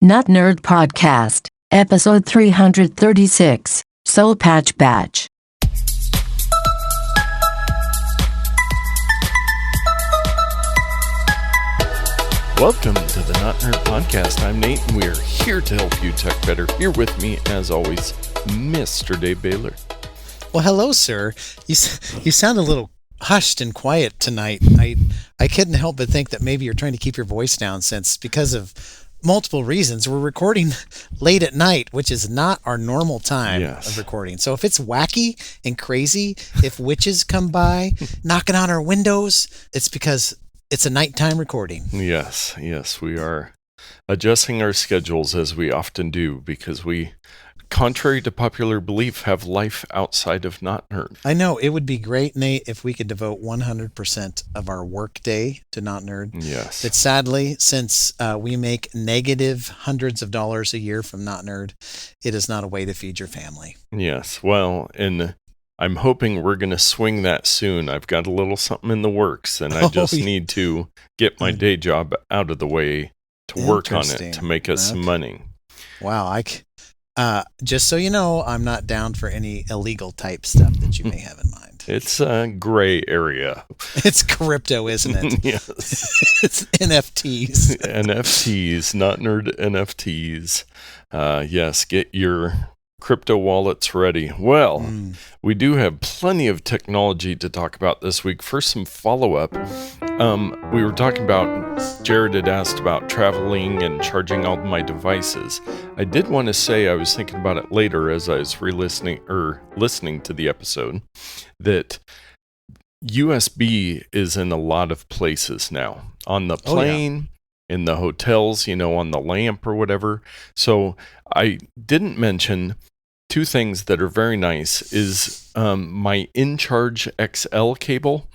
Not Nerd Podcast, episode 336, Soul Patch Batch. Welcome to the Not Nerd Podcast. I'm Nate, and we're here to help you tech better. Here with me, as always, Mr. Dave Baylor. Well, hello, sir. You sound a little hushed and quiet tonight. I couldn't help but think that maybe you're trying to keep your voice down since, because of multiple reasons, we're recording late at night, which is not our normal time of recording. So if it's wacky and crazy, if witches come by knocking on our windows, it's because it's a nighttime recording. Yes, we are adjusting our schedules as we often do because we, contrary to popular belief, have life outside of Not Nerd. I know. It would be great, Nate, if we could devote 100% of our work day to Not Nerd. Yes. But sadly, since we make negative hundreds of dollars a year from Not Nerd, it is not a way to feed your family. Yes. Well, and I'm hoping we're going to swing that soon. I've got a little something in the works, and I just need to get my day job out of the way to work on it to make us some money. Wow. Just so you know, I'm not down for any illegal type stuff that you may have in mind. It's a gray area. It's crypto, isn't it? Yes. It's NFTs. NFTs, Not Nerd NFTs. Yes, get your crypto wallets ready. Well, we do have plenty of technology to talk about this week. First, some follow-up. We were talking about, Jared had asked about traveling and charging all my devices. I did want to say, I was thinking about it later as I was listening to the episode, that USB is in a lot of places now. On the plane, in the hotels, on the lamp or whatever. So I didn't mention two things that are very nice is my inCharge XL cable,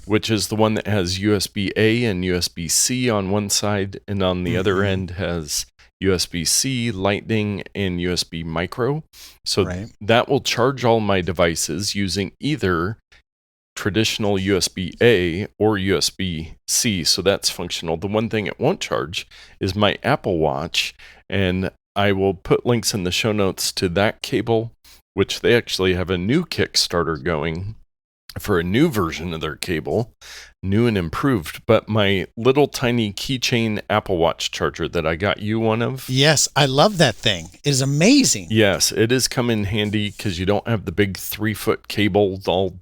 which is the one that has USB-A and USB-C on one side, and on the other end has USB-C, Lightning, and USB Micro. So that will charge all my devices using either traditional USB-A or USB-C. So that's functional. The one thing it won't charge is my Apple Watch, and I will put links in the show notes to that cable, which they actually have a new Kickstarter going for a new version of their cable, new and improved. But my little tiny keychain Apple Watch charger that I got you one of. Yes, I love that thing. It is amazing. Yes, it has come in handy because you don't have the big 3-foot cable all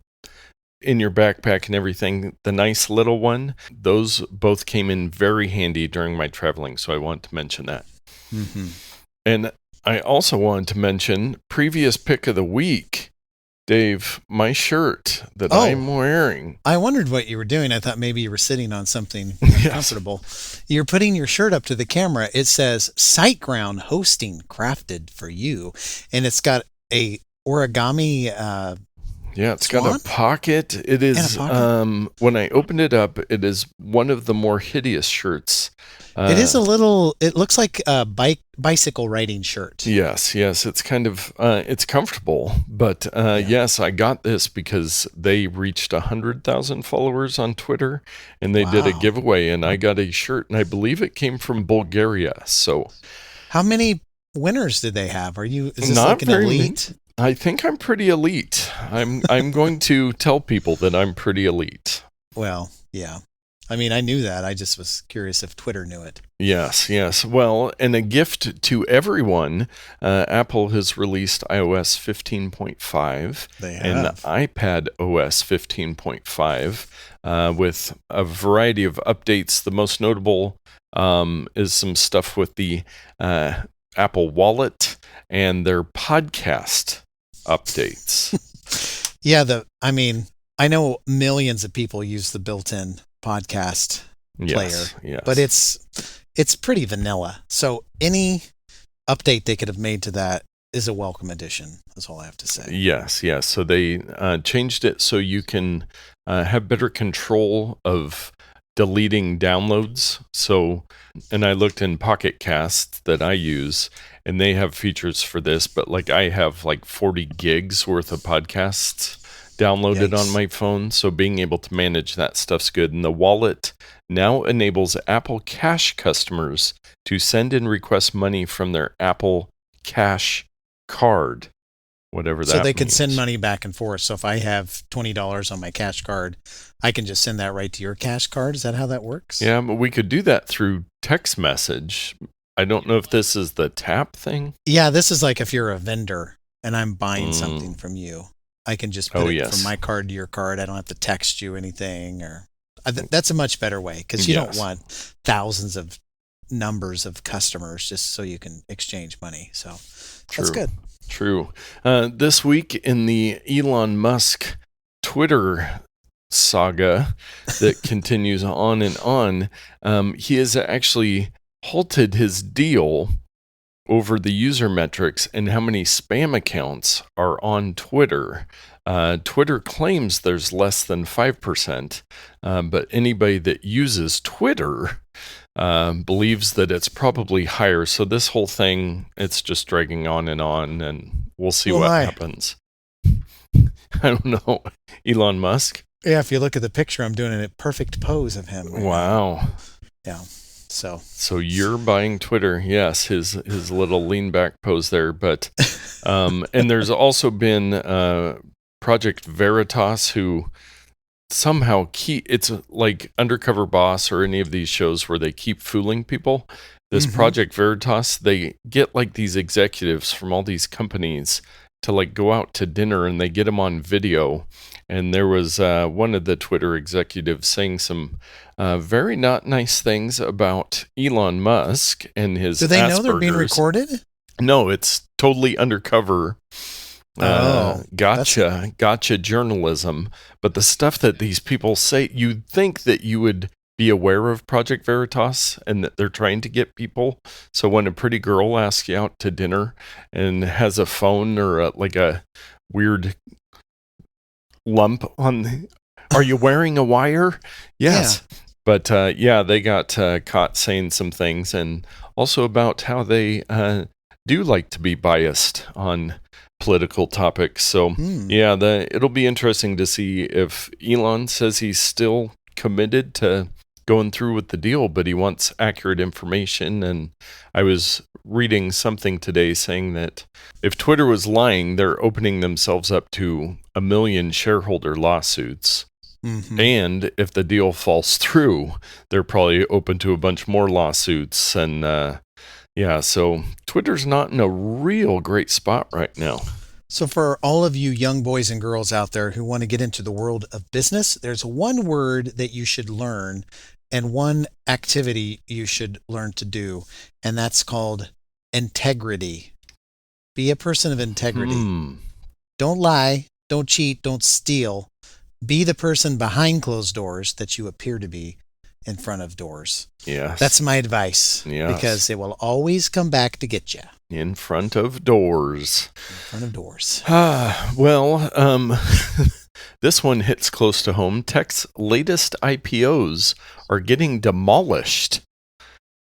in your backpack and everything. The nice little one, those both came in very handy during my traveling, so I want to mention that. And I also wanted to mention, previous pick of the week, Dave, my shirt that I'm wearing. I wondered what you were doing. I thought maybe you were sitting on something comfortable. You're putting your shirt up to the camera. It says SiteGround Hosting Crafted for You. And it's got a origami it's got a pocket. It is, when I opened it up, it is one of the more hideous shirts. It is it looks like a bicycle riding shirt. Yes. It's kind of, it's comfortable. But yes, I got this because they reached 100,000 followers on Twitter, and they did a giveaway, and I got a shirt, and I believe it came from Bulgaria. So, how many winners did they have? Is this not like an elite? I think I'm pretty elite. I'm going to tell people that I'm pretty elite. Well, yeah. I mean, I knew that. I just was curious if Twitter knew it. Yes. Well, and a gift to everyone, Apple has released iOS 15.5 and iPadOS 15.5 with a variety of updates. The most notable is some stuff with the Apple Wallet and their podcast updates. I know millions of people use the built-in podcast player, but it's pretty vanilla. So any update they could have made to that is a welcome addition. That's all I have to say. Yes. So they changed it so you can have better control of deleting downloads. So, and I looked in Pocket Cast that I use, and they have features for this, but like I have like 40 gigs worth of podcasts downloaded on Yikes. my phone. So being able to manage that stuff's good. And the wallet now enables Apple Cash customers to send and request money from their Apple Cash card, whatever that So they can means. send money back and forth. So if I have $20 on my cash card, I can just send that right to your cash card. Is that how that works? Yeah, but we could do that through text message. I don't know if this is the tap thing. Yeah, this is like if you're a vendor and I'm buying something from you, I can just put it from my card to your card. I don't have to text you anything, or that's a much better way, because you don't want thousands of numbers of customers just so you can exchange money. So that's good. True. This week in the Elon Musk Twitter saga that continues on and on, he has actually halted his deal over the user metrics and how many spam accounts are on Twitter. Twitter claims there's less than 5%, but anybody that uses Twitter believes that it's probably higher. So this whole thing, it's just dragging on, and we'll see what happens. I don't know. Elon Musk? Yeah, if you look at the picture, I'm doing a perfect pose of him. Wow. Yeah. So you're buying Twitter. Yes, his little lean back pose there. But and there's also been Project Veritas, who somehow it's like Undercover Boss or any of these shows where they keep fooling people. This Project Veritas, they get like these executives from all these companies to like go out to dinner, and they get them on video. And there was one of the Twitter executives saying some very not nice things about Elon Musk and his Do they know Asperger's. they're being recorded? No, it's totally undercover. Gotcha journalism. But the stuff that these people say, you'd think that you would be aware of Project Veritas and that they're trying to get people. So when a pretty girl asks you out to dinner and has a phone or like a weird lump on, are you wearing a wire? Yes. Yeah. But they got caught saying some things, and also about how they do like to be biased on political topics. So it'll be interesting to see if Elon says he's still committed to going through with the deal, but he wants accurate information. And I was reading something today saying that if Twitter was lying, they're opening themselves up to 1 million shareholder lawsuits. And if the deal falls through, they're probably open to a bunch more lawsuits. And so Twitter's not in a real great spot right now. So for all of you young boys and girls out there who want to get into the world of business, there's one word that you should learn and one activity you should learn to do, and that's called integrity. Be a person of integrity. Don't lie, don't cheat, don't steal. Be the person behind closed doors that you appear to be in front of doors. Yes. That's my advice. Yes. Because it will always come back to get you. In front of doors. In front of doors. This one hits close to home. Tech's latest IPOs are getting demolished,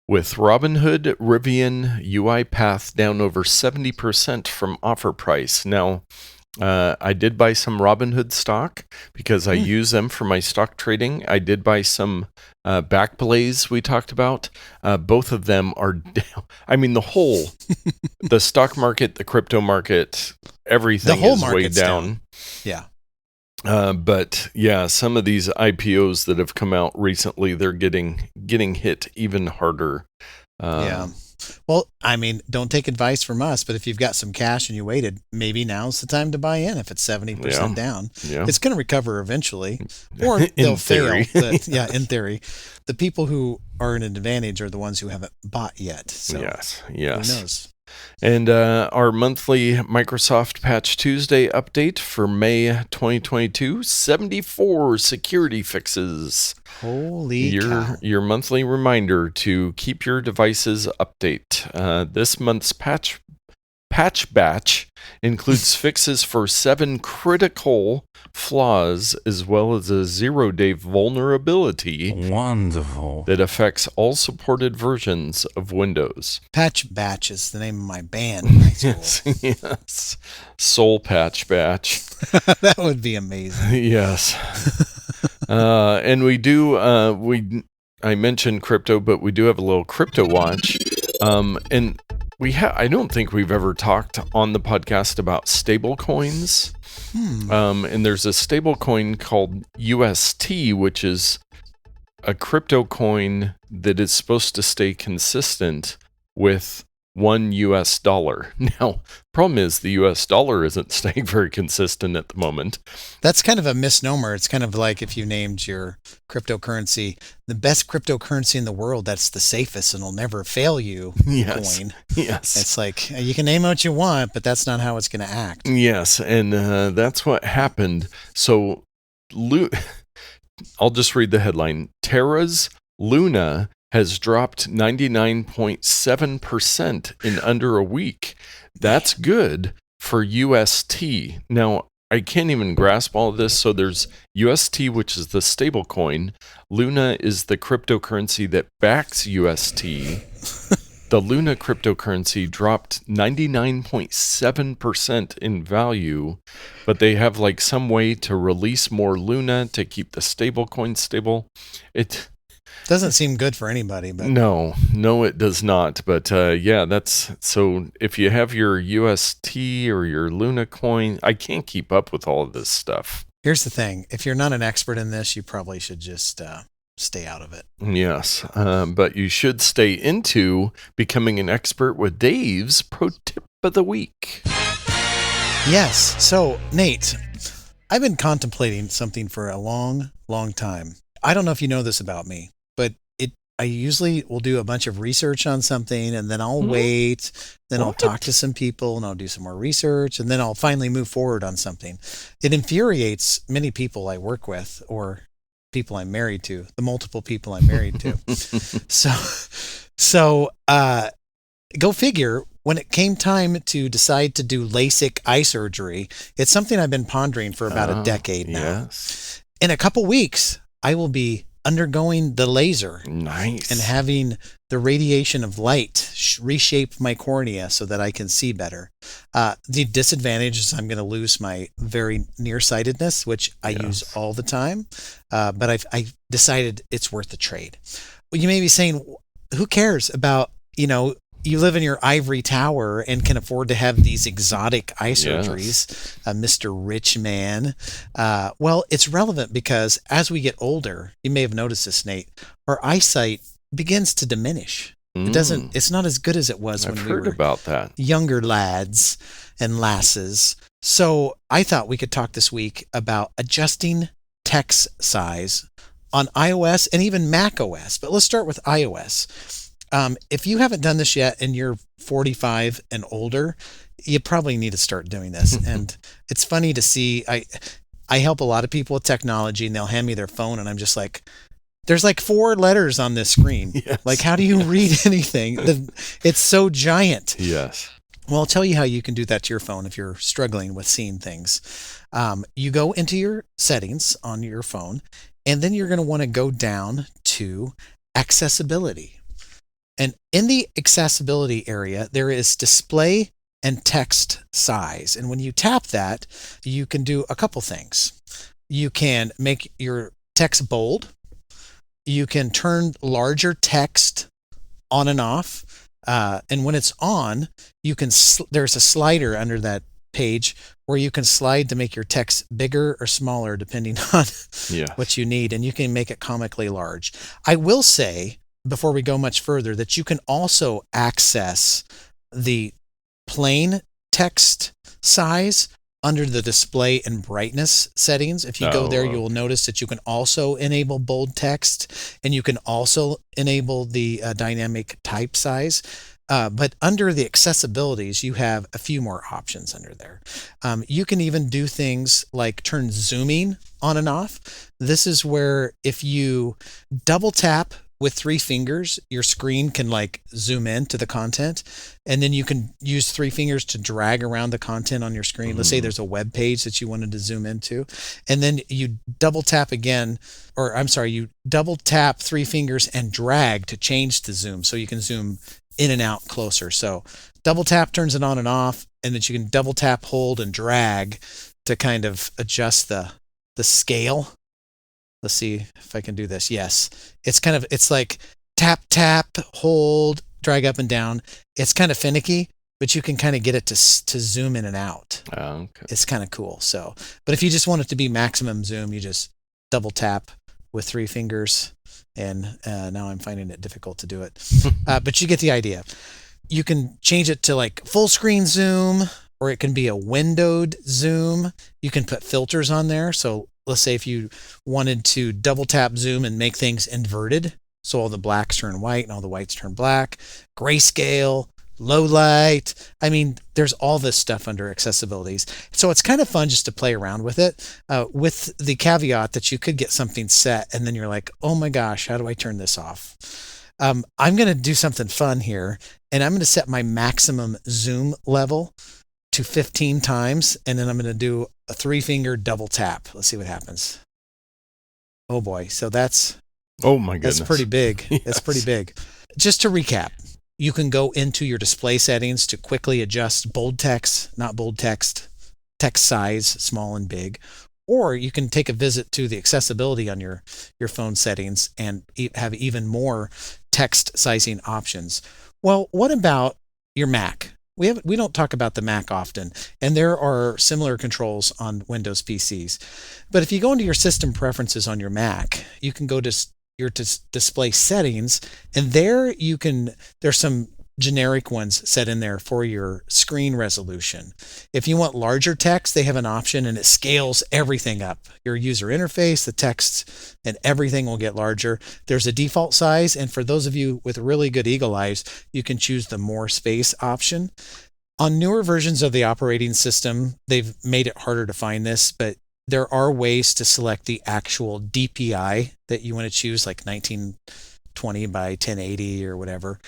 with Robinhood, Rivian, UiPath down over 70% from offer price. Now, I did buy some Robinhood stock because I use them for my stock trading. I did buy some Backblaze we talked about. Both of them are down. I mean, the stock market, the crypto market, everything is way down. Yeah. But some of these IPOs that have come out recently, they're getting hit even harder. Well, I mean, don't take advice from us, but if you've got some cash and you waited, maybe now's the time to buy in. If it's 70% down, it's going to recover eventually, or they'll fail. In theory, the people who are in an advantage are the ones who haven't bought yet. So yes. Who knows? And our monthly Microsoft Patch Tuesday update for May 2022, 74 security fixes. Holy cow. Your monthly reminder to keep your devices update. This month's patch Patch Batch includes fixes for 7 critical flaws as well as a 0-day vulnerability Wonderful. that affects all supported versions of Windows. Patch Batch is the name of my band in high school. Yes. Soul Patch Batch. That would be amazing. Yes. And we do, I mentioned crypto, but we do have a little Cryptowatch. And I don't think we've ever talked on the podcast about stable coins. And there's a stable coin called UST, which is a crypto coin that is supposed to stay consistent with $1. Now, problem is the US dollar isn't staying very consistent at the moment. That's kind of a misnomer. It's kind of like if you named your cryptocurrency the best cryptocurrency in the world, that's the safest and will never fail you coin. Yes. It's like you can name what you want, but that's not how it's going to act. Yes, and that's what happened. So I'll just read the headline. Terra's LUNA has dropped 99.7% in under a week. That's good for UST. Now, I can't even grasp all of this. So there's UST, which is the stable coin. LUNA is the cryptocurrency that backs UST. The LUNA cryptocurrency dropped 99.7% in value, but they have like some way to release more LUNA to keep the stable coin stable. It doesn't seem good for anybody, but no, it does not. But yeah, that's so. If you have your UST or your LUNA coin, I can't keep up with all of this stuff. Here's the thing: if you're not an expert in this, you probably should just stay out of it. Yes, but you should stay into becoming an expert with Dave's Pro Tip of the Week. Yes. So, Nate, I've been contemplating something for a long, long time. I don't know if you know this about me, but I usually will do a bunch of research on something, and then I'll wait, then I'll talk to some people, and I'll do some more research, and then I'll finally move forward on something. It infuriates many people I work with or people I'm married to, the multiple people I'm married to. So go figure, when it came time to decide to do LASIK eye surgery, it's something I've been pondering for about a decade now. Yes. In a couple weeks, I will be undergoing the laser. Nice. And having the radiation of light reshape my cornea so that I can see better. The disadvantage is I'm going to lose my very nearsightedness, which I use all the time. But I decided it's worth the trade. Well, you may be saying, who cares about, you live in your ivory tower and can afford to have these exotic eye surgeries, Mr. Rich Man. Well, it's relevant because as we get older, you may have noticed this, Nate, our eyesight begins to diminish. It's not as good as it was when we were about that. Younger lads and lasses. So I thought we could talk this week about adjusting text size on iOS and even Mac OS. But let's start with iOS. If you haven't done this yet and you're 45 and older, you probably need to start doing this. And it's funny to see, I help a lot of people with technology, and they'll hand me their phone and I'm just like, there's like 4 letters on this screen. Yes. Like, how do you read anything? It's so giant. Yes. Well, I'll tell you how you can do that to your phone if you're struggling with seeing things. You go into your settings on your phone, and then you're going to want to go down to accessibility. And in the accessibility area, there is display and text size. And when you tap that, you can do a couple things. You can make your text bold. You can turn larger text on and off. And when it's on, you can there's a slider under that page where you can slide to make your text bigger or smaller depending on what you need. And you can make it comically large. I will say, before we go much further, that you can also access the plain text size under the display and brightness settings. If you go there, you will notice that you can also enable bold text, and you can also enable the dynamic type size. But under the accessibilities, you have a few more options under there. You can even do things like turn zooming on and off. This is where if you double tap with 3 fingers, your screen can like zoom in to the content, and then you can use 3 fingers to drag around the content on your screen. Let's say there's a web page that you wanted to zoom into, and then you double tap again, or I'm sorry, you double tap 3 fingers and drag to change the zoom, so you can zoom in and out closer. So double tap turns it on and off, and then you can double tap, hold, and drag to kind of adjust the scale. Let's see if I can do this. Yes. It's like tap, tap, hold, drag up and down. It's kind of finicky, but you can kind of get it to zoom in and out. Oh, okay. It's kind of cool. So, but if you just want it to be maximum zoom, you just double tap with 3 fingers. And now I'm finding it difficult to do it. But you get the idea. You can change it to like full screen zoom, or it can be a windowed zoom. You can put filters on there. So let's say if you wanted to double tap zoom and make things inverted, so all the blacks turn white and all the whites turn black, grayscale, low light. I mean, there's all this stuff under accessibilities. So it's kind of fun just to play around with it, with the caveat that you could get something set and then you're like, oh my gosh, how do I turn this off? I'm going to do something fun here, and I'm going to set my maximum zoom level to 15 times, and then I'm going to do a 3-finger double tap. Let's see what happens. Oh boy. So oh my goodness. That's pretty big. Yes. That's pretty big. Just to recap, you can go into your display settings to quickly adjust bold text, not bold text size, small and big, or you can take a visit to the accessibility on your phone settings and have even more text sizing options. Well, what about your Mac? We don't talk about the Mac often, and there are similar controls on Windows PCs. But if you go into your system preferences on your Mac, you can go to your display settings, and there's some generic ones set in there for your screen resolution. If you want larger text, they have an option, and it scales everything up. Your user interface, the text, and everything will get larger. There's a default size, and for those of you with really good eagle eyes, you can choose the more space option. On newer versions of the operating system, they've made it harder to find this, but there are ways to select the actual DPI that you want to choose, like 1920 by 1080 or whatever.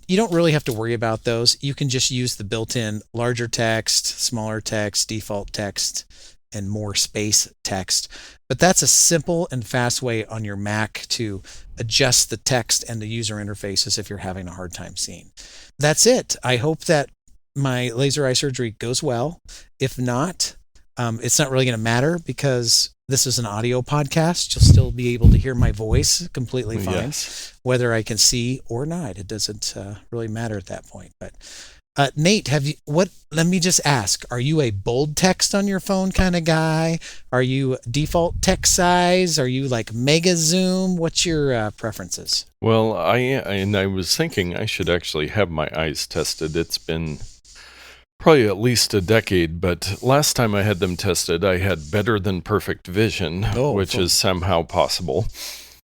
You don't really have to worry about those. You can just use the built-in larger text, smaller text, default text, and more space text. But that's a simple and fast way on your Mac to adjust the text and the user interfaces if you're having a hard time seeing. That's it. I hope that my laser eye surgery goes well. If not, it's not really going to matter because this is an audio podcast. You'll still be able to hear my voice completely fine, Yes. whether I can see or not. It doesn't really matter at that point. But Nate, let me just ask, are you a bold text on your phone kind of guy? Are you default text size? Are you like mega zoom? What's your preferences? Well, I was thinking I should actually have my eyes tested. It's been probably at least a decade, but last time I had them tested, I had better than perfect vision, which is somehow possible.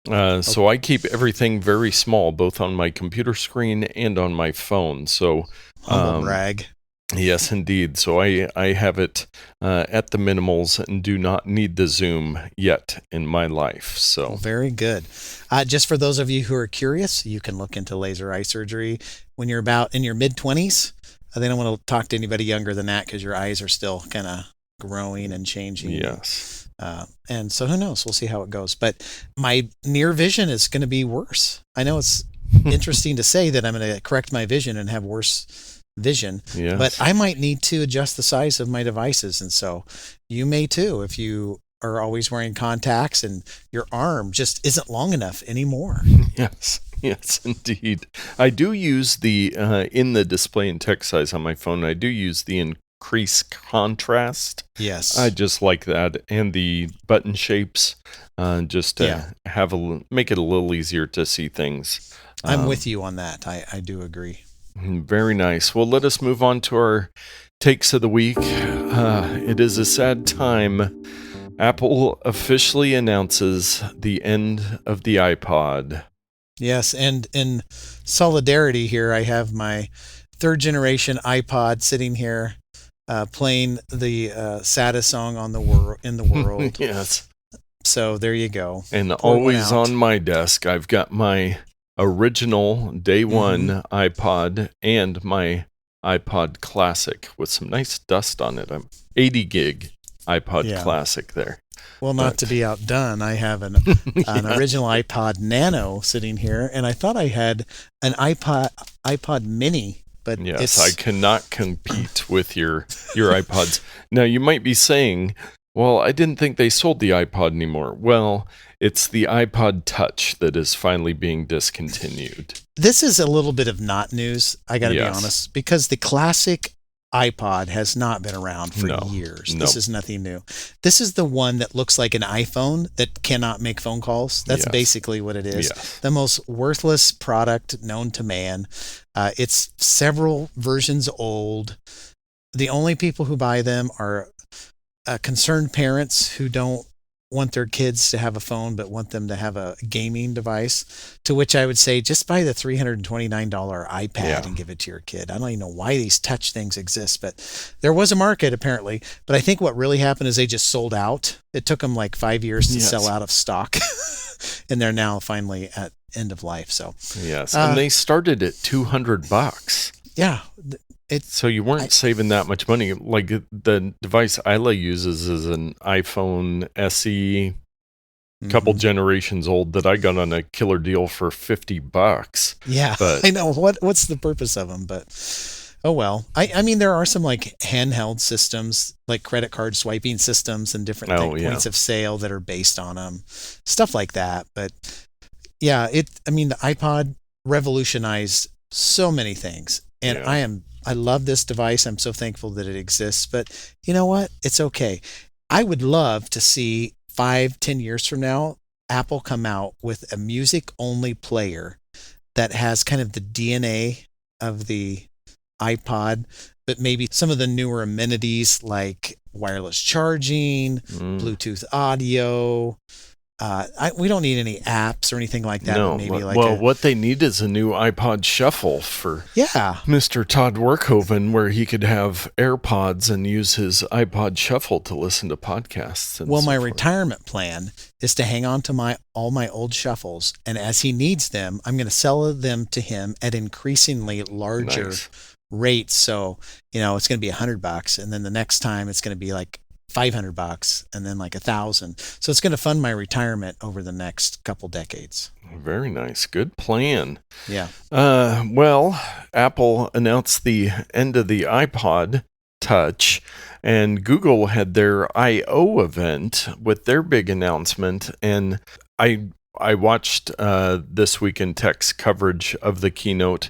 So I keep everything very small, both on my computer screen and on my phone. So humble brag. Yes, indeed. So I have it at the minimals and do not need the zoom yet in my life. So very good. Just for those of you who are curious, you can look into laser eye surgery when you're about in your mid-20s. They don't want to talk to anybody younger than that because your eyes are still kind of growing and changing. Yes. And so who knows? We'll see how it goes. But my near vision is going to be worse. I know it's interesting to say that I'm going to correct my vision and have worse vision, but I might need to adjust the size of my devices. And so you may too, if you are always wearing contacts and your arm just isn't long enough anymore. Yes, indeed. I do use the, in the display and text size on my phone, I do use the increase contrast. Yes. I just like that. And the button shapes, just to make it a little easier to see things. I'm with you on that. I do agree. Very nice. Well, let us move on to our takes of the week. It is a sad time. Apple officially announces the end of the iPod. Yes, and in solidarity here, I have my 3rd generation iPod sitting here playing the saddest song in the world. Yes. So there you go. And always on my desk, I've got my original day one iPod and my iPod Classic with some nice dust on it. I'm 80 gig iPod Classic there. Well, not to be outdone, I have an original iPod Nano sitting here, and I thought I had an iPod Mini, but yes, I cannot compete with your iPods. Now, you might be saying, well, I didn't think they sold the iPod anymore. Well, it's the iPod Touch that is finally being discontinued. This is a little bit of not news, I got to be honest, because the classic iPod has not been around for years. This is nothing new. This is the one that looks like an iPhone that cannot make phone calls. That's basically what it is. Yes. The most worthless product known to man. It's several versions old. The only people who buy them are concerned parents who don't want their kids to have a phone but want them to have a gaming device, to which I would say just buy the $329 iPad and give it to your kid. I don't even know why these touch things exist, but there was a market apparently. But I think what really happened is they just sold out. It took them like 5 years to sell out of stock and they're now finally at end of life. So and they started at $200. Yeah. So you weren't saving that much money. Like the device Isla uses is an iPhone SE, couple generations old, that I got on a killer deal for $50. Yeah, but I know. What's the purpose of them? But oh well. I mean, there are some like handheld systems, like credit card swiping systems and different points of sale that are based on them, stuff like that. But yeah, the iPod revolutionized so many things, and I love this device. I'm so thankful that it exists, but you know what? It's okay. I would love to see 5-10 years from now, Apple come out with a music-only player that has kind of the DNA of the iPod, but maybe some of the newer amenities like wireless charging, Bluetooth audio. We don't need any apps or anything like that. No, maybe what they need is a new iPod Shuffle for Mr. Todd Workhoven, where he could have AirPods and use his iPod Shuffle to listen to podcasts. Well, my retirement plan is to hang on to all my old shuffles, and as he needs them, I'm going to sell them to him at increasingly larger rates. So, it's going to be $100, and then the next time it's going to be like $500 and then like $1,000. So it's going to fund my retirement over the next couple decades. Very nice. Good plan. Yeah. Well, Apple announced the end of the iPod Touch, and Google had their I/O event with their big announcement. And I watched This Week in Tech's coverage of the keynote.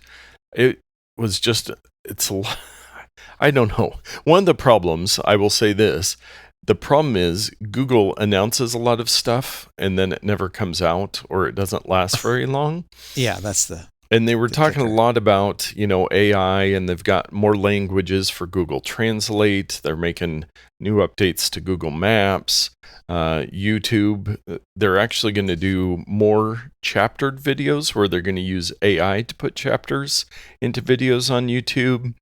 It was just, it's a lot. I don't know. One of the problems, I will say this, the problem is Google announces a lot of stuff and then it never comes out, or it doesn't last very long. Yeah, that's the... And they were talking a lot about, AI, and they've got more languages for Google Translate. They're making new updates to Google Maps, YouTube. They're actually going to do more chaptered videos where they're going to use AI to put chapters into videos on YouTube.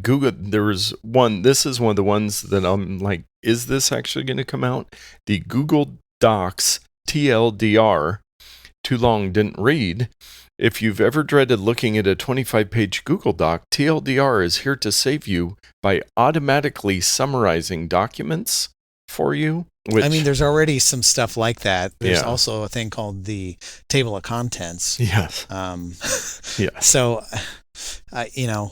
Google, there was one, this is one of the ones that I'm like, is this actually going to come out? The Google Docs TLDR, too long didn't read. If you've ever dreaded looking at a 25-page Google Doc, TLDR is here to save you by automatically summarizing documents for you. There's already some stuff like that. There's also a thing called the table of contents. Yes. So,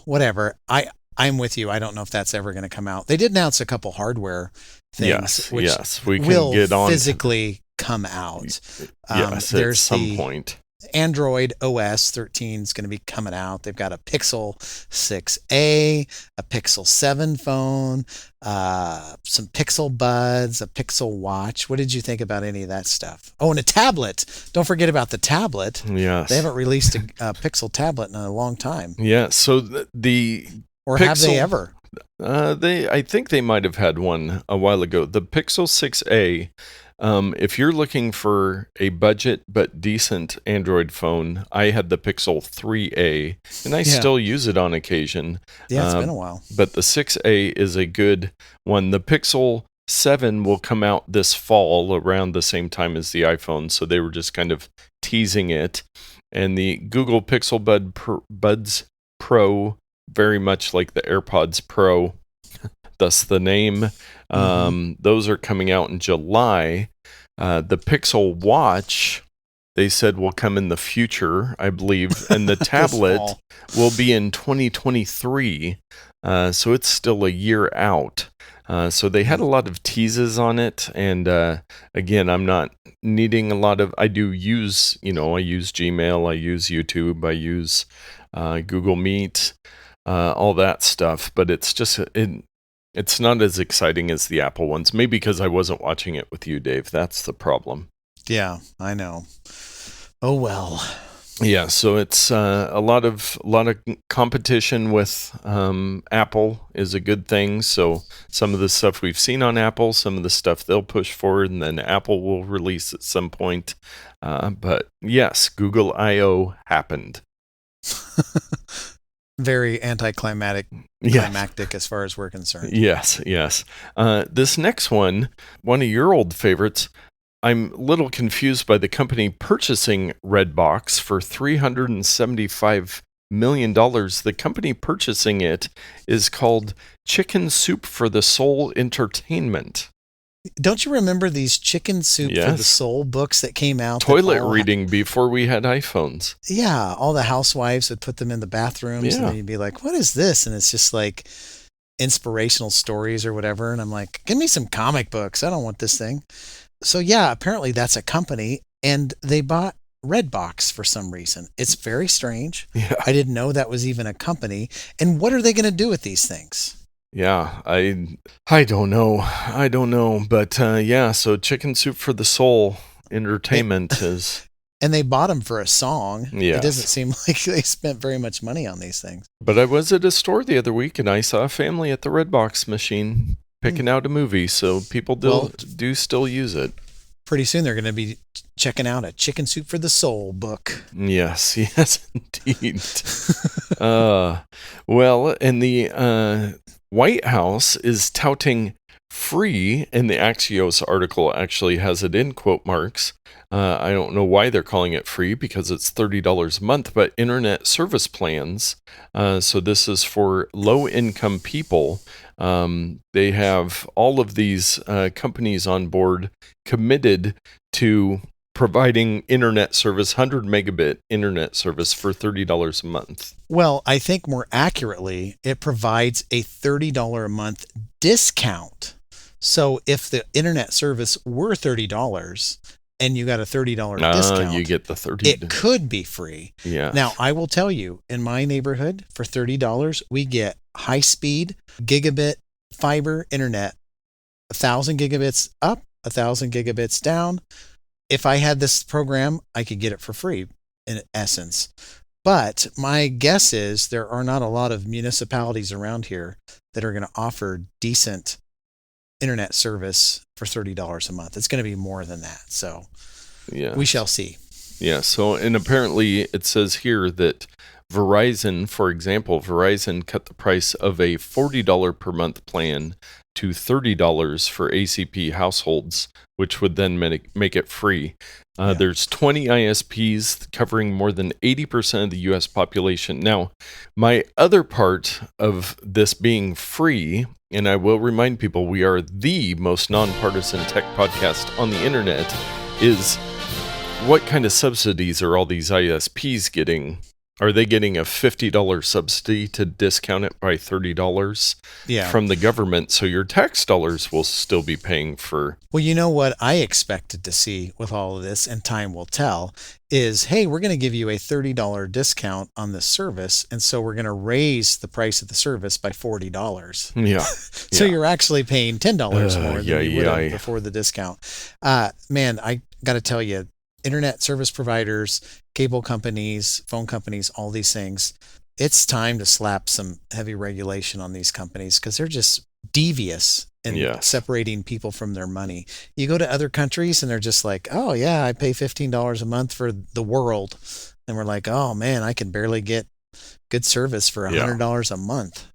whatever. I'm with you. I don't know if that's ever going to come out. They did announce a couple hardware things, which we can will get on physically come out. There's at some point. Android OS 13 is going to be coming out. They've got a Pixel 6a, a Pixel 7 phone, some Pixel Buds, a Pixel Watch. What did you think about any of that stuff? Oh, and a tablet. Don't forget about the tablet. Yes. They haven't released a Pixel tablet in a long time. Yeah, so the Or Pixel, have they ever? I think they might have had one a while ago. The Pixel 6a, if you're looking for a budget but decent Android phone, I had the Pixel 3a, and I still use it on occasion. Yeah, it's been a while. But the 6a is a good one. The Pixel 7 will come out this fall around the same time as the iPhone, so they were just kind of teasing it. and the Google Pixel Buds Pro, very much like the AirPods Pro, thus the name. Those are coming out in July. The Pixel Watch, they said, will come in the future, I believe, and the tablet will be in 2023. So it's still a year out. So they had a lot of teases on it, and again, I'm not needing a lot of. I do use, I use Gmail, I use YouTube, I use Google Meet, all that stuff. But it's just it's not as exciting as the Apple ones. Maybe because I wasn't watching it with you, Dave. That's the problem. Yeah, I know. Oh well. Yeah, so it's a lot of competition with Apple is a good thing. So some of the stuff we've seen on Apple, some of the stuff they'll push forward, and then Apple will release at some point. But yes, Google I/O happened. Very anticlimactic as far as we're concerned. Yes. This next one of your old favorites. I'm a little confused by the company purchasing Redbox for $375 million. The company purchasing it is called Chicken Soup for the Soul Entertainment. Don't you remember these Chicken Soup for the Soul books that came out? Toilet reading before we had iPhones. Yeah, all the housewives would put them in the bathrooms, and then you'd be like, what is this? And it's just like inspirational stories or whatever. And I'm like, give me some comic books. I don't want this thing. So yeah, apparently that's a company, and they bought Redbox for some reason. It's very strange. Yeah. I didn't know that was even a company. And what are they going to do with these things? Yeah, I don't know. But so Chicken Soup for the Soul Entertainment is... And they bought them for a song. Yes. It doesn't seem like they spent very much money on these things. But I was at a store the other week, and I saw a family at the Redbox machine picking out a movie, so people do still use it. Pretty soon they're going to be checking out a Chicken Soup for the Soul book. Yes, indeed. Well, and the White House is touting free, and the Axios article actually has it in quote marks. I don't know why they're calling it free, because it's $30 a month, but internet service plans. So this is for low-income people. They have all of these companies on board committed to providing internet service, 100 megabit internet service for $30 a month. Well, I think more accurately, it provides a $30 a month discount. So if the internet service were $30 and you got a $30 discount, you get the $30. It could be free. Yeah. Now, I will tell you, in my neighborhood, for $30, we get high-speed gigabit fiber internet, 1,000 gigabits up, 1,000 gigabits down. If I had this program, I could get it for free, in essence. But my guess is there are not a lot of municipalities around here that are going to offer decent internet service for $30 a month. It's going to be more than that. So we shall see. Yeah. So, and apparently it says here that Verizon, for example, cut the price of a $40 per month plan to $30 for ACP households, which would then make it free. There's 20 ISPs covering more than 80% of the U.S. population. Now, my other part of this being free, and I will remind people we are the most nonpartisan tech podcast on the internet, is what kind of subsidies are all these ISPs getting? Are they getting a $50 subsidy to discount it by $30 from the government? So your tax dollars will still be paying for... Well, you know what I expected to see with all of this, and time will tell, is, hey, we're going to give you a $30 discount on this service, and so we're going to raise the price of the service by $40. Yeah. So you're actually paying $10 more than you would have before the discount. Man, I got to tell you, internet service providers, cable companies, phone companies, all these things, it's time to slap some heavy regulation on these companies because they're just devious in separating people from their money. You go to other countries and they're just like, oh yeah, I pay $15 a month for the world. And we're like, oh man, I can barely get good service for $100 a month.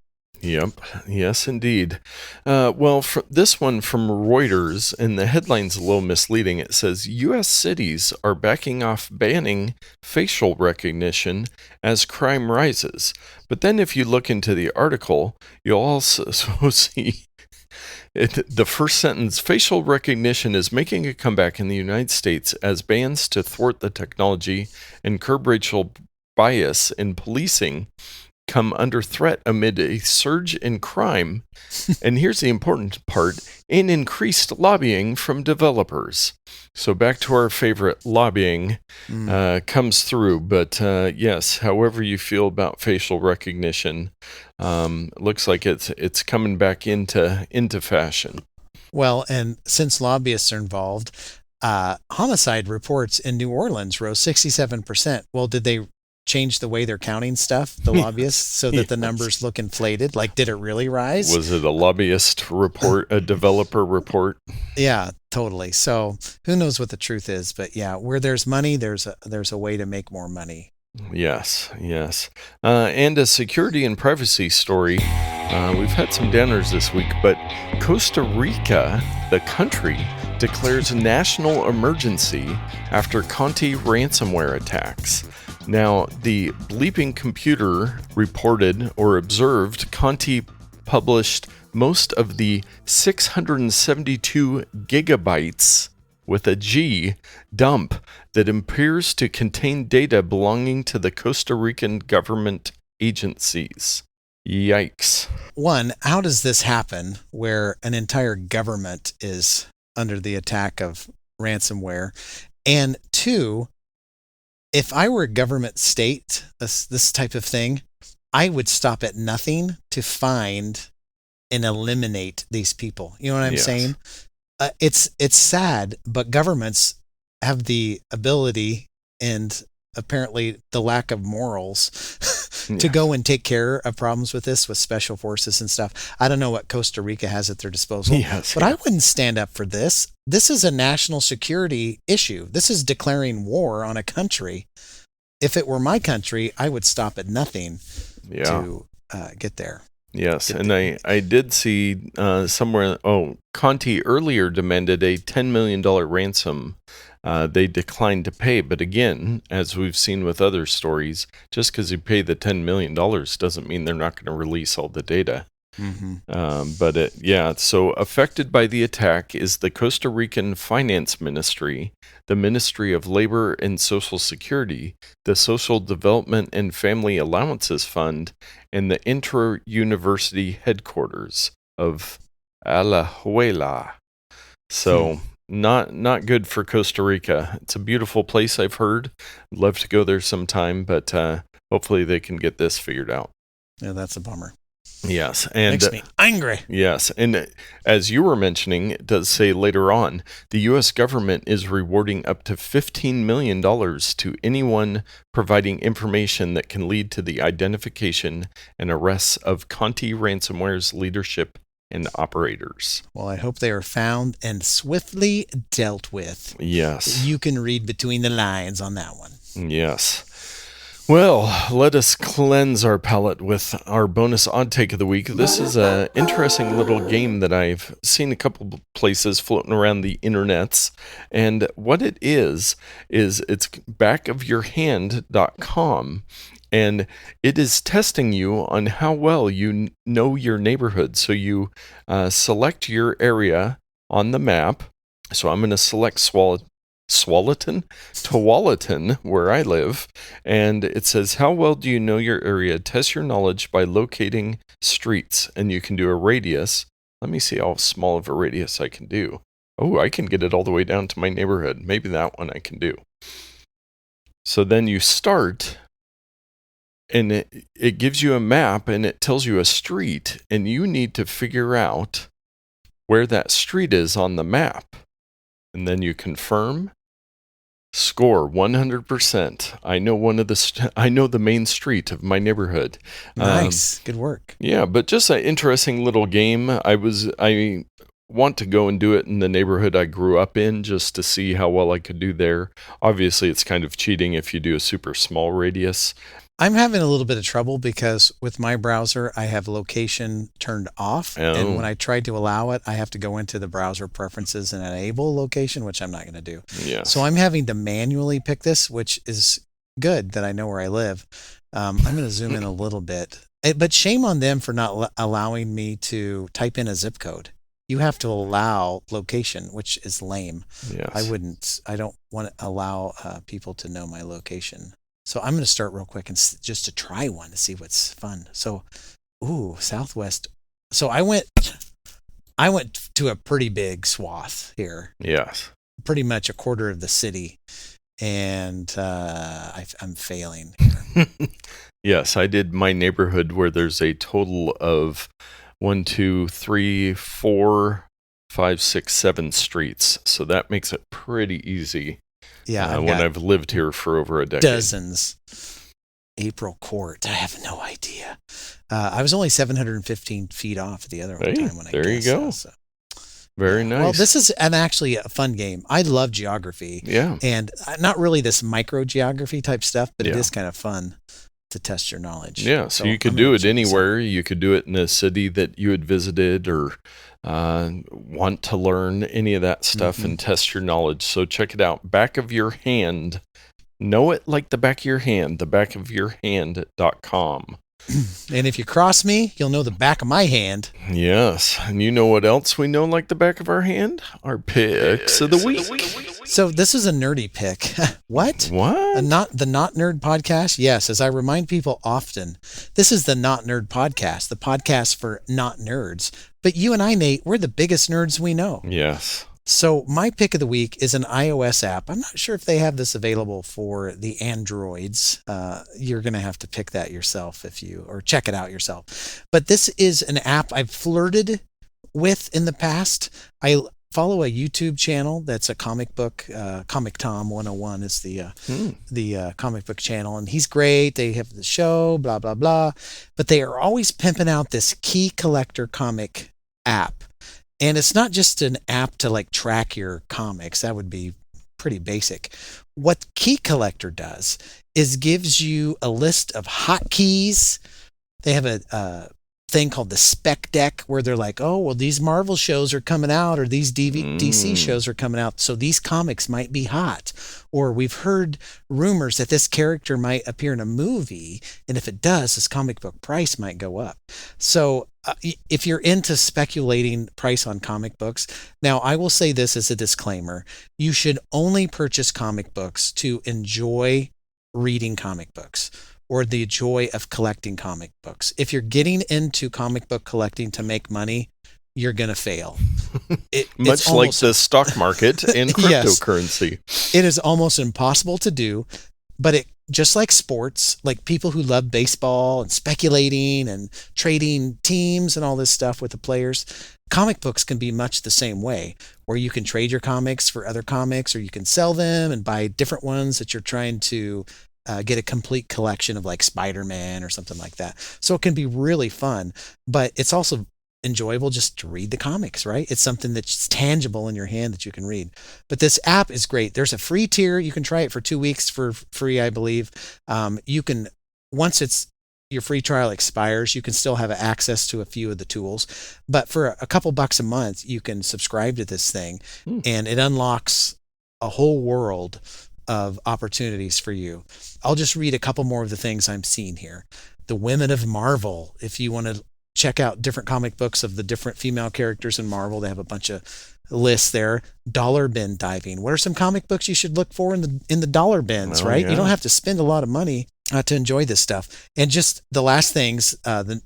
Yep. Yes, indeed. This one from Reuters, and the headline's a little misleading. It says U.S. cities are backing off banning facial recognition as crime rises. But then if you look into the article, you'll also see the first sentence: facial recognition is making a comeback in the United States as bans to thwart the technology and curb racial bias in policing come under threat amid a surge in crime, and here's the important part, in increased lobbying from developers. So back to our favorite, lobbying comes through. But yes, however you feel about facial recognition, looks like it's coming back into fashion. Well, and since lobbyists are involved, homicide reports in New Orleans rose 67%. Well, did they change the way they're counting stuff, the lobbyists, so that the numbers look inflated? Like, did it really rise? Was it a lobbyist report, a developer report? Yeah, totally. So who knows what the truth is? But yeah, where there's money, there's a way to make more money. Yes. And a security and privacy story. We've had some downers this week, but Costa Rica, the country, declares national emergency after Conti ransomware attacks. Now, the Bleeping Computer reported or observed Conti published most of the 672 gigabytes with a G dump that appears to contain data belonging to the Costa Rican government agencies. Yikes. One, how does this happen where an entire government is under the attack of ransomware? And two, if I were a government state, this type of thing, I would stop at nothing to find and eliminate these people. You know what I'm saying? It's sad, but governments have the ability and apparently the lack of morals to go and take care of problems with this, with special forces and stuff. I don't know what Costa Rica has at their disposal, but I wouldn't stand up for this. This is a national security issue. This is declaring war on a country. If it were my country, I would stop at nothing to get there. Yes, and I did see somewhere, Conti earlier demanded a $10 million ransom. They declined to pay, but again, as we've seen with other stories, just because you pay the $10 million doesn't mean they're not going to release all the data. So affected by the attack is the Costa Rican Finance Ministry, the Ministry of Labor and Social Security, the Social Development and Family Allowances Fund, and the Inter-University Headquarters of Alajuela. So not good for Costa Rica. It's a beautiful place, I've heard. I'd love to go there sometime, but hopefully they can get this figured out. Yeah, that's a bummer. Yes, and makes me angry. Yes, and as you were mentioning, it does say later on, the U.S. government is rewarding up to $15 million to anyone providing information that can lead to the identification and arrests of Conti ransomware's leadership and operators. Well, I hope they are found and swiftly dealt with. Yes. You can read between the lines on that one. Yes. Well, let us cleanse our palate with our bonus odd take of the week. This is an interesting little game that I've seen a couple places floating around the internets. And what it is it's backofyourhand.com. And it is testing you on how well you know your neighborhood. So you select your area on the map. So I'm going to select Tualatin, where I live, and it says, how well do you know your area? Test your knowledge by locating streets, and you can do a radius. Let me see how small of a radius I can do. Oh, I can get it all the way down to my neighborhood. Maybe that one I can do. So then you start, and it gives you a map, and it tells you a street, and you need to figure out where that street is on the map. And then you confirm. Score 100%. I know I know the main street of my neighborhood. Nice, good work. Yeah, but just an interesting little game. I want to go and do it in the neighborhood I grew up in just to see how well I could do there. Obviously, it's kind of cheating if you do a super small radius. I'm having a little bit of trouble because with my browser, I have location turned off. And when I try to allow it, I have to go into the browser preferences and enable location, which I'm not going to do. Yes. So I'm having to manually pick this, which is good that I know where I live. I'm going to zoom in a little bit. But shame on them for not allowing me to type in a zip code. You have to allow location, which is lame. Yes. I don't want to allow people to know my location. So I'm going to start real quick and just to try one to see what's fun. So, Southwest. So I went to a pretty big swath here. Yes. Pretty much a quarter of the city. And I'm failing. Yes, I did my neighborhood where there's a total of 1, 2, 3, 4, 5, 6, 7 streets. So that makes it pretty easy. Yeah, when I've lived here for over a decade. Dozens. April Court. I have no idea. I was only 715 feet off the other time when I there you go. So. Very nice. Well, this is actually a fun game. I love geography. Yeah. And not really this micro geography type stuff, but it is kind of fun to test your knowledge. Yeah, so you could do it anywhere. You could do it in a city that you had visited or want to learn any of that stuff and test your knowledge. So check it out. Back of your hand. Know it like the back of your hand. thebackofyourhand.com. And if you cross me, you'll know the back of my hand. Yes. And you know what else we know like the back of our hand? Our picks of the week. So this is a nerdy pick. What? What? The Not Nerd podcast? Yes, as I remind people often, this is the Not Nerd podcast, the podcast for not nerds. But you and I, Nate, we're the biggest nerds we know. Yes. So my pick of the week is an iOS app. I'm not sure if they have this available for the Androids. You're going to have to pick that yourself or check it out yourself. But this is an app I've flirted with in the past. I follow a YouTube channel that's a comic book, Comic Tom 101 is the comic book channel. And he's great. They have the show, blah, blah, blah. But they are always pimping out this key collector comic app. And it's not just an app to like track your comics. That would be pretty basic. What Key Collector does is gives you a list of hotkeys. They have a thing called the spec deck where they're like, oh, well, these Marvel shows are coming out or these DC shows are coming out. So these comics might be hot. Or we've heard rumors that this character might appear in a movie. And if it does, this comic book price might go up. So if you're into speculating price on comic books, now I will say this as a disclaimer, you should only purchase comic books to enjoy reading comic books or the joy of collecting comic books. If you're getting into comic book collecting to make money, you're going to fail. Much like the stock market and cryptocurrency. Yes, it is almost impossible to do, but it just like sports, like people who love baseball and speculating and trading teams and all this stuff with the players, comic books can be much the same way, where you can trade your comics for other comics or you can sell them and buy different ones that you're trying to get a complete collection of like Spider-Man or something like that. So it can be really fun, but it's also enjoyable just to read the comics, right? It's something that's tangible in your hand that you can read. But this app is great. There's a free tier. You can try it for 2 weeks for free, I believe. You can, once your free trial expires, you can still have access to a few of the tools. But for a couple bucks a month, you can subscribe to this thing and it unlocks a whole world of opportunities for you. I'll just read a couple more of the things I'm seeing here. The Women of Marvel, if you want to check out different comic books of the different female characters in Marvel. They have a bunch of lists there. Dollar bin diving. What are some comic books you should look for in the dollar bins, right? Yeah. You don't have to spend a lot of money to enjoy this stuff. And just the last things,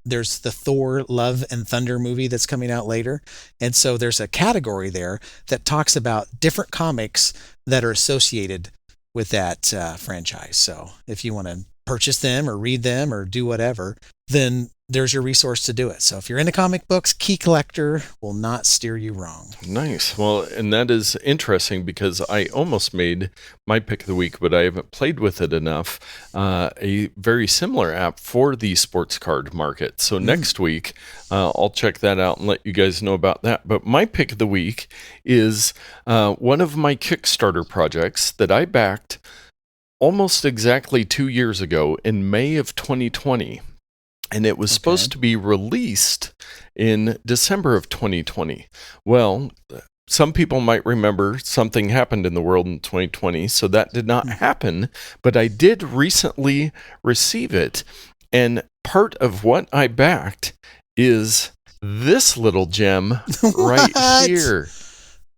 there's the Thor Love and Thunder movie that's coming out later. And so there's a category there that talks about different comics that are associated with that franchise. So if you want to purchase them or read them or do whatever, then there's your resource to do it. So if you're into comic books, Key Collector will not steer you wrong. Nice. Well, and that is interesting because I almost made my pick of the week, but I haven't played with it enough. A very similar app for the sports card market. So next week, I'll check that out and let you guys know about that. But my pick of the week is one of my Kickstarter projects that I backed almost exactly 2 years ago in May of 2020. And it was supposed to be released in December of 2020. Well, some people might remember something happened in the world in 2020, so that did not happen. But I did recently receive it. And part of what I backed is this little gem right here.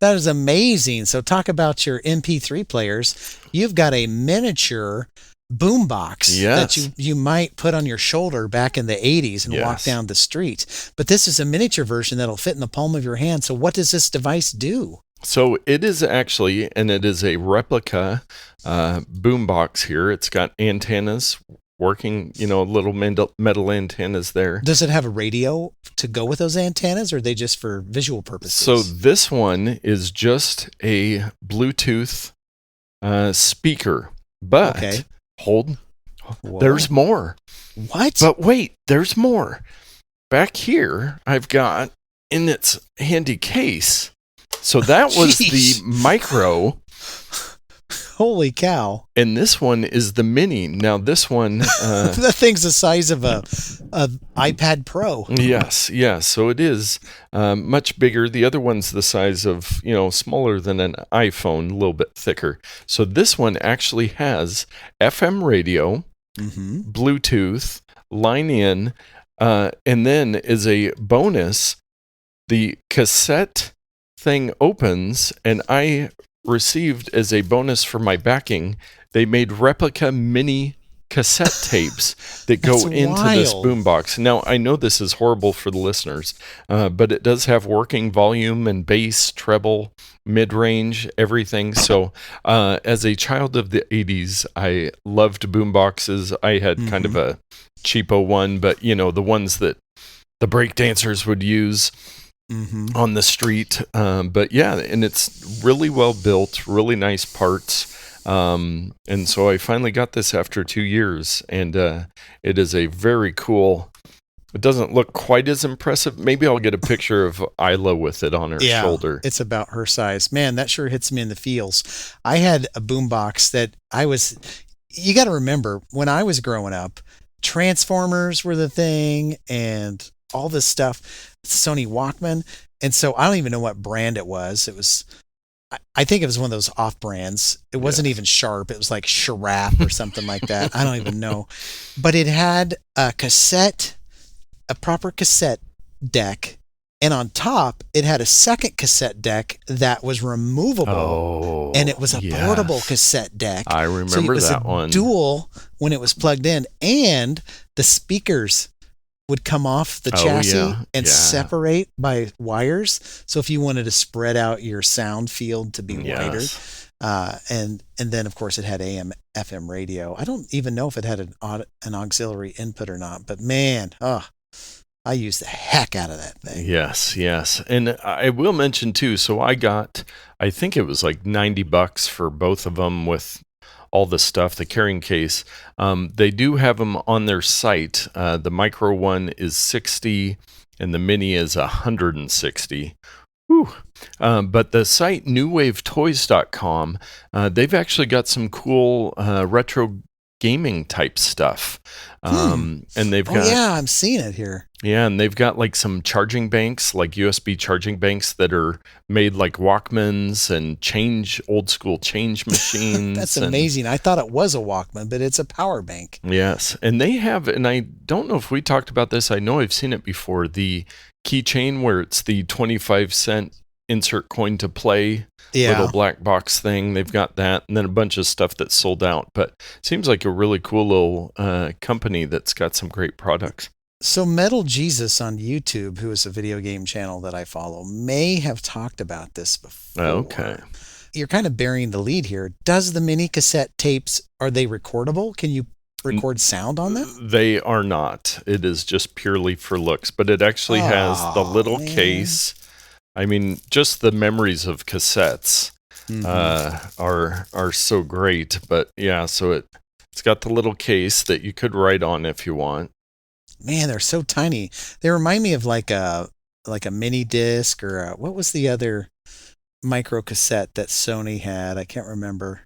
That is amazing. So talk about your MP3 players. You've got a miniature boombox that you might put on your shoulder back in the 80s and walk down the street. But this is a miniature version that'll fit in the palm of your hand. So what does this device do? So it is actually, and it is a replica boombox here. It's got antennas working, little metal antennas there. Does it have a radio to go with those antennas, or are they just for visual purposes? So this one is just a Bluetooth speaker, but hold, there's more. What? But wait, there's more. Back here, I've got in its handy case. So that was the micro. Holy cow. And this one is the mini. Now this one... that thing's the size of a iPad Pro. Yes. So it is much bigger. The other one's the size of, smaller than an iPhone, a little bit thicker. So this one actually has FM radio, Bluetooth, line in, and then is a bonus, the cassette thing opens, and I received as a bonus for my backing, they made replica mini cassette tapes that go into this boombox. Now, I know this is horrible for the listeners, but it does have working volume and bass, treble, mid-range, everything. So as a child of the 80s, I loved boomboxes. I had kind of a cheapo one, but, the ones that the breakdancers would use on the street. But yeah, and it's really well built, really nice parts. And so I finally got this after 2 years, and it is a very cool. It doesn't look quite as impressive. Maybe I'll get a picture of Isla with it on her shoulder. It's about her size. Man, that sure hits me in the feels. I had a boombox that you got to remember, when I was growing up, Transformers were the thing and all this stuff, Sony Walkman. And so I don't even know what brand it was. I think it was one of those off brands. It wasn't even Sharp. It was like Sharap or something like that. I don't even know. But it had a proper cassette deck. And on top, it had a second cassette deck that was removable. And it was a portable cassette deck. I remember that one. It was dual when it was plugged in. And the speakers would come off the chassis and separate by wires. So if you wanted to spread out your sound field to be wider, and then of course it had AM, FM radio. I don't even know if it had an auxiliary input or not, but man, I used the heck out of that thing. Yes. And I will mention too, so I think it was like $90 for both of them with all the stuff, the carrying case. They do have them on their site. The micro one is $60 and the mini is $160. Whew. But the site newwavetoys.com, they've actually got some cool retro gaming type stuff. And they've got I'm seeing it here. Yeah, and they've got like some charging banks, like USB charging banks that are made like Walkmans and old school change machines. That's amazing. I thought it was a Walkman, but it's a power bank. Yes, and they have, and I don't know if we talked about this, I know I've seen it before, the keychain where it's the 25-cent insert coin to play little black box thing. They've got that, and then a bunch of stuff that's sold out, but it seems like a really cool little company that's got some great products. So Metal Jesus on YouTube, who is a video game channel that I follow, may have talked about this before. Okay. You're kind of burying the lead here. Does the mini cassette tapes, are they recordable? Can you record sound on them? They are not. It is just purely for looks, but it actually has the little case. I mean, just the memories of cassettes are so great. But yeah, so it's got the little case that you could write on if you want. Man, they're so tiny. They remind me of like a mini disc or what was the other micro cassette that Sony had? I can't remember.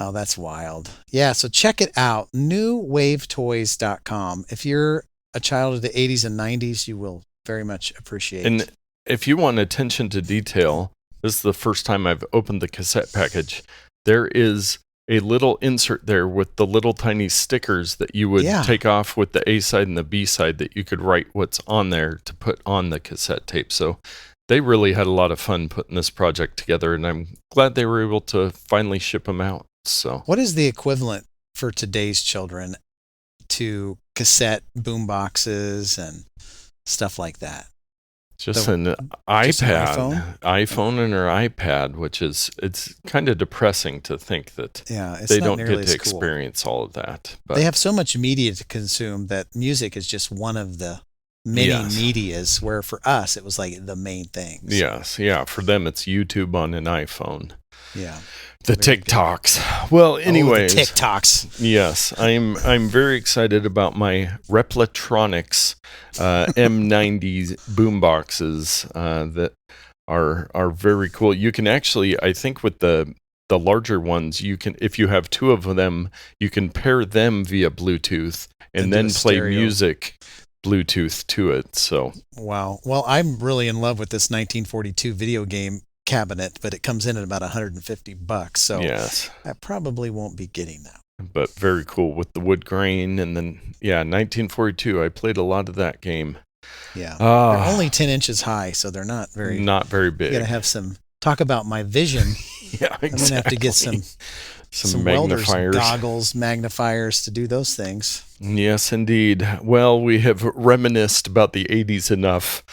Oh, that's wild. Yeah, so check it out, newwavetoys.com. If you're a child of the 80s and 90s, you will very much appreciate it. And if you want attention to detail, this is the first time I've opened the cassette package. There is a little insert there with the little tiny stickers that you would take off with the A side and the B side that you could write what's on there to put on the cassette tape. So they really had a lot of fun putting this project together, and I'm glad they were able to finally ship them out. So, what is the equivalent for today's children to cassette boomboxes and stuff like that? Just an iPhone and an iPad, which is, it's kind of depressing to think that they don't get to experience all of that. But they have so much media to consume that music is just one of the many medias, where for us it was like the main thing. So. Yes, yeah. For them, it's YouTube on an iPhone. Yeah. The TikToks. Well, anyways. The TikToks. Yes, I'm very excited about my Replitronics M90 boomboxes that are very cool. You can actually, I think with the larger ones, you can, if you have two of them, you can pair them via Bluetooth and then play music Bluetooth to it. So wow. Well, I'm really in love with this 1942 video game cabinet, but it comes in at about $150, so I probably won't be getting that. But very cool with the wood grain, and then 1942. I played a lot of that game. Yeah, they're only 10 inches high, so they're not very big. You gotta have some. Talk about my vision. Yeah, exactly. I'm gonna have to get some magnifiers, goggles, magnifiers to do those things. Yes, indeed. Well, we have reminisced about the 80s enough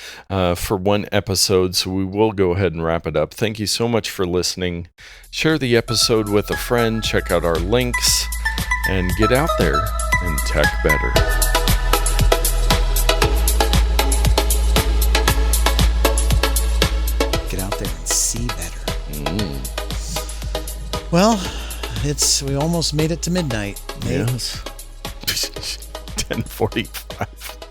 for one episode, so we will go ahead and wrap it up. Thank you so much for listening. Share the episode with a friend, check out our links, and get out there and tech better. Get out there and see better. Well, we almost made it to midnight. Yes. 10:45.